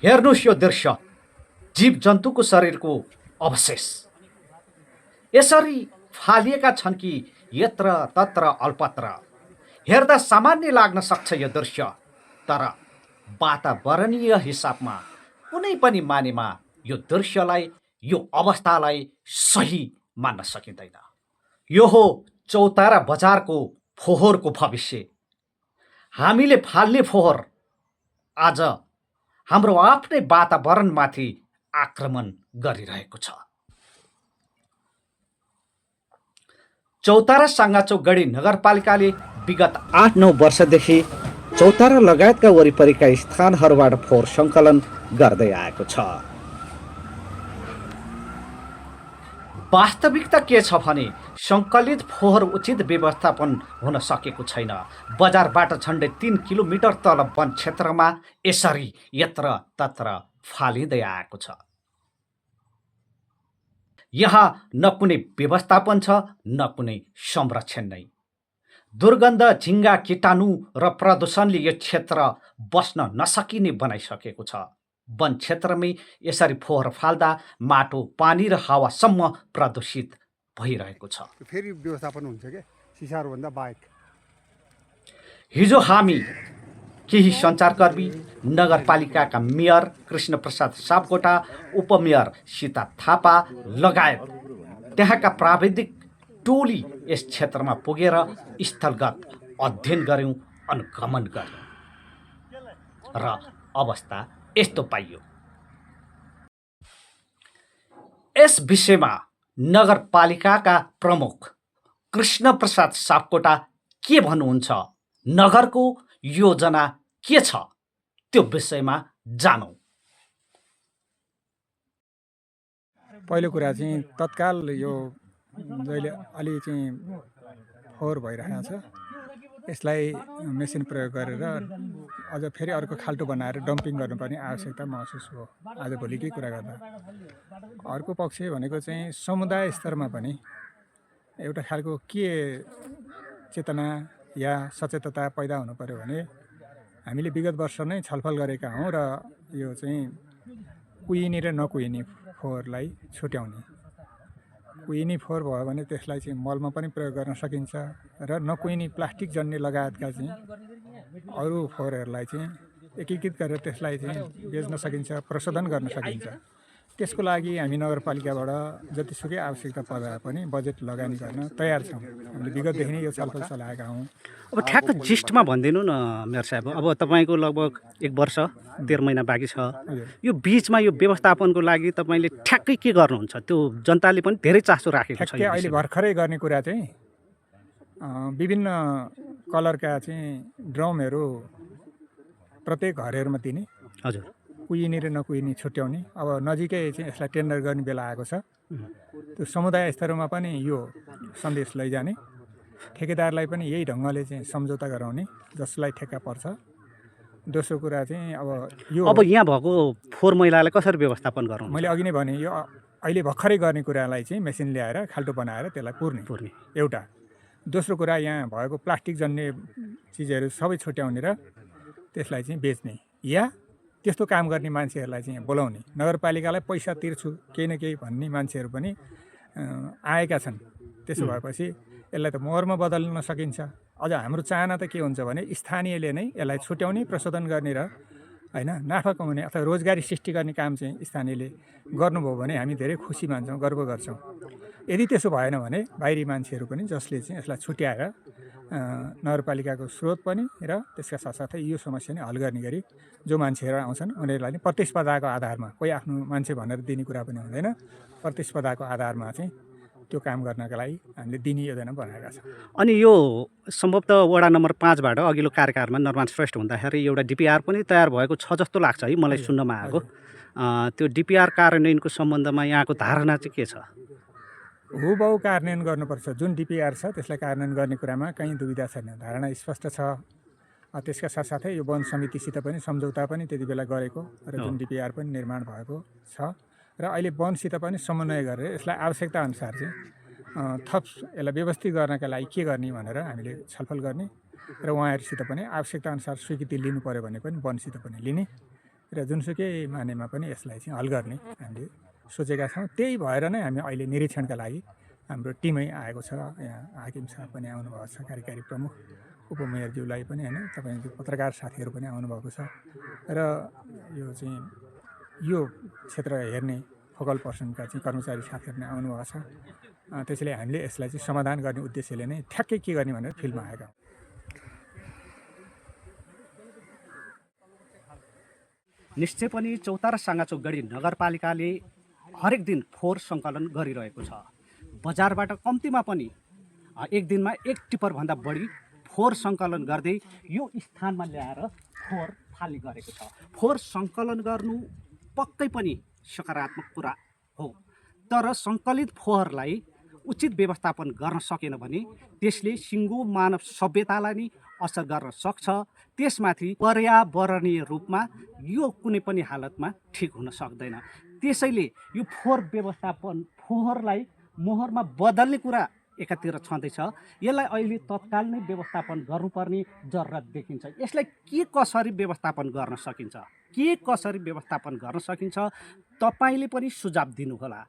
हेर्नुहोस् यो दृश्य, जीव जन्तुको शरीरको अवशेष यसरी फालिएका छन् कि यत्र तत्र अल्पत्र। हेर्दा सामान्य लाग्न सक्छ यो दृश्य, तर वातावरणीय हिसाबमा कुनै पनि मानेमा यो दृश्यलाई, यो अवस्थालाई सही मान्न सकिँदैन। यो हो चौतारा बजारको फोहोरको भविष्य। हामीले फाल्ने फोहोर आज हाम्रो आफ्नै वातावरणमाथि आक्रमण गरिरहेको छ। चौतारा साङ्गाचोक गढी नगरपालिकाले विगत 8-9 वर्षदेखि चौतारा लगायतका वरिपरिका स्थानहरूबाट फोहोर सङ्कलन गर्दै आएको छ। वास्तविकता के छ भने सङ्कलित फोहोर उचित व्यवस्थापन हुन सकेको छैन। बजारबाट झन्डै 3 किलोमिटर तल वन क्षेत्रमा यसरी यत्र तत्र फालिँदै आएको छ। यहाँ न कुनै व्यवस्थापन छ, न कुनै संरक्षण नै। दुर्गन्ध, झिङ्गा, कीटाणु र प्रदूषणले यो क्षेत्र बस्न नसकिने बनाइसकेको छ। वन क्षेत्रमै यसरी फोहोर फाल्दा माटो, पानी र हावासम्म प्रदूषित भइरहेको छ। फेरि व्यवस्थापन हुन्छ के सिसारभन्दा बाहेक। हिजो हामी केही सञ्चारकर्मी, नगरपालिकाका मेयर कृष्णप्रसाद सापकोटा, उपमेयर सीता थापा लगायत त्यहाँका प्राविधिक टोली यस क्षेत्रमा पुगेर स्थलगत अध्ययन गऱ्यौँ, अनुगमन गऱ्यौँ र अवस्था यस्तो पाइयो। यस विषयमा नगरपालिकाका प्रमुख कृष्णप्रसाद सापकोटा के भन्नुहुन्छ, नगरको योजना के छ, त्यो विषयमा जानौँ। पहिलो कुरा चाहिँ तत्काल यो जहिले अलि चाहिँ फोहोर भइरहेको छ, यसलाई मेसिन प्रयोग गरेर अझ फेरि अर्को खाल्टो बनाएर डम्पिङ गर्नुपर्ने आवश्यकता महसुस हो आजभोलिकै कुरा गर्दा। अर्को पक्ष भनेको चाहिँ समुदाय स्तरमा पनि एउटा खालको के चेतना या सचेतता पैदा हुनु पर्यो भने हामीले विगत वर्ष नै छलफल गरेका हौँ र यो चाहिँ कुहिने र नकुहिने फोहोरलाई छुट्याउने। कुहिने फोहोर भयो भने त्यसलाई चाहिँ मलमा पनि प्रयोग गर्न सकिन्छ र नकुहिने प्लास्टिक जन्य लगायतका चाहिँ अरू फोहोरहरूलाई चाहिँ एकीकृत गरेर त्यसलाई चाहिँ बेच्न सकिन्छ, प्रशोधन गर्न सकिन्छ। त्यसको लागि हामी नगरपालिकाबाट जतिसुकै आवश्यकता पर्दा पनि बजेट लगानी गर्न तयार छौँ। हामीले विगतदेखि नै यो छलफल चलाएका हौँ। अब ठ्याक्क जिस्टमा भनिदिनु न मेयर साहब, अब तपाईँको लगभग 1 वर्ष 13 महिना बाँकी छ। यो बिचमा यो व्यवस्थापनको लागि तपाईँले ठ्याक्कै के गर्नुहुन्छ? त्यो जनताले पनि धेरै चासो राखेको छ। अहिले भर्खरै गर्ने कुरा चाहिँ विभिन्न कलरका चाहिँ ड्रमहरू प्रत्येक घरहरूमा दिने। हजुर। कुहिने र नकुहिने छुट्याउने। अब नजिकै चाहिँ यसलाई टेन्डर गर्ने बेला आएको छ। त्यो समुदाय स्तरमा पनि यो सन्देश लैजाने, ठेकेदारलाई पनि यही ढङ्गले चाहिँ सम्झौता गराउने जसलाई ठेक्का पर्छ। दोस्रो कुरा चाहिँ अब यहाँ भएको फोहोर मैलालाई कसरी व्यवस्थापन गराउनु? मैले अघि नै भने यो अहिले भर्खरै गर्ने कुरालाई चाहिँ मेसिन ल्याएर खाल्टो बनाएर त्यसलाई पुर्ने एउटा। दोस्रो कुरा यहाँ भएको प्लास्टिक जन्य चिजहरू सबै छुट्याउने र त्यसलाई चाहिँ बेच्ने या त्यस्तो काम गर्ने मान्छेहरूलाई चाहिँ बोलाउने। नगरपालिकालाई पैसा तिर्छु केही न केही भन्ने मान्छेहरू पनि आएका छन्। त्यसो भएपछि यसलाई त मोहरमा बदल्न सकिन्छ। अझ हाम्रो चाहना त के हुन्छ भने स्थानीयले नै यसलाई छुट्याउने, प्रशोधन गर्ने र हैन नाफा कमाउने अथवा रोजगारी सृष्टि गर्ने काम चाहिँ स्थानीयले गर्नुभयो भने हामी धेरै खुसी मान्छौँ, गर्व गर्छौँ। यदि त्यसो भएन भने बाहिरी मान्छेहरू पनि जसले चाहिँ यसलाई छुट्याएर नगरपालिकाको स्रोत पनि र त्यसका साथसाथै यो समस्या नै हल गर्ने गरी जो मान्छेहरू आउँछन् उनीहरूलाई नि प्रतिस्पर्धाको आधारमा, कोही आफ्नो मान्छे भनेर दिने कुरा पनि हुँदैन, प्रतिस्पर्धाको आधारमा चाहिँ त्यो काम गर्नका लागि हामीले दिने योजना बनाएका छौँ। अनि यो सम्भवतः वडा नम्बर 5बाट अघिल्लो कार्यकालमा नरमान श्रेष्ठ हुँदाखेरि एउटा डिपिआर पनि तयार भएको छ जस्तो लाग्छ है, मलाई सुन्नमा आएको। त्यो डिपिआर कार्यान्वयनको सम्बन्धमा यहाँको धारणा चाहिँ के छ? हुबहु कार्यान्वयन गर्नुपर्छ। जुन डिपिआर छ त्यसलाई कार्यान्वयन गर्ने कुरामा कहीँ दुविधा छैन, धारणा स्पष्ट छ। त्यसका साथसाथै यो वन समितिसित पनि सम्झौता पनि त्यति बेला गरेको र जुन डिपिआर पनि निर्माण भएको छ र अहिले वनसित पनि समन्वय गरेर यसलाई आवश्यकता अनुसार चाहिँ थप यसलाई व्यवस्थित गर्नका लागि के गर्ने भनेर हामीले छलफल गर्ने र उहाँहरूसित पनि आवश्यकता अनुसार स्वीकृति लिनु पर्यो भने पनि वनसित पनि लिने र जुनसुकै मानेमा पनि यसलाई चाहिँ हल गर्ने हामीले सोचेका छौँ। त्यही भएर नै हामी अहिले निरीक्षणका लागि हाम्रो टिमै आएको छ। यहाँ हाकिम साहब पनि आउनुभएको छ, कार्यकारी प्रमुख उपमेयरज्यूलाई पनि होइन, तपाईँको पत्रकार साथीहरू पनि आउनुभएको छ र यो चाहिँ यो क्षेत्र हेर्ने फोकल पर्सनका चाहिँ कर्मचारी साथीहरू नै आउनुभएको छ। त्यसैले हामीले यसलाई चाहिँ समाधान गर्ने उद्देश्यले नै ठ्याक्कै के गर्ने भनेर फिल्डमा आएका हौँ। निश्चय पनि चौतारा साँगाचोकगढी नगरपालिकाले हरेक दिन फोहोर सङ्कलन गरिरहेको छ। बजारबाट कम्तीमा पनि एक दिनमा 1 टिप्परभन्दा बढी फोहोर सङ्कलन गर्दै यो स्थानमा ल्याएर फोहोर फाल्ने गरेको छ। फोहोर सङ्कलन गर्नु पक्कै पनि सकारात्मक कुरा हो, तर सङ्कलित फोहोरलाई उचित व्यवस्थापन गर्न सकेन भने त्यसले सिङ्गो मानव सभ्यतालाई नै असर गर्न सक्छ। त्यसमाथि पर्यावरणीय रूपमा यो कुनै पनि हालतमा ठिक हुन सक्दैन। त्यसैले यो फोहोर व्यवस्थापन, फोहोरलाई मोहरमा बदल्ने कुरा एकातिर छँदैछ, यसलाई अहिले तत्काल नै व्यवस्थापन गर्नुपर्ने जरुरत देखिन्छ। यसलाई के कसरी व्यवस्थापन गर्न सकिन्छ, तपाईँले पनि सुझाव दिनुहोला।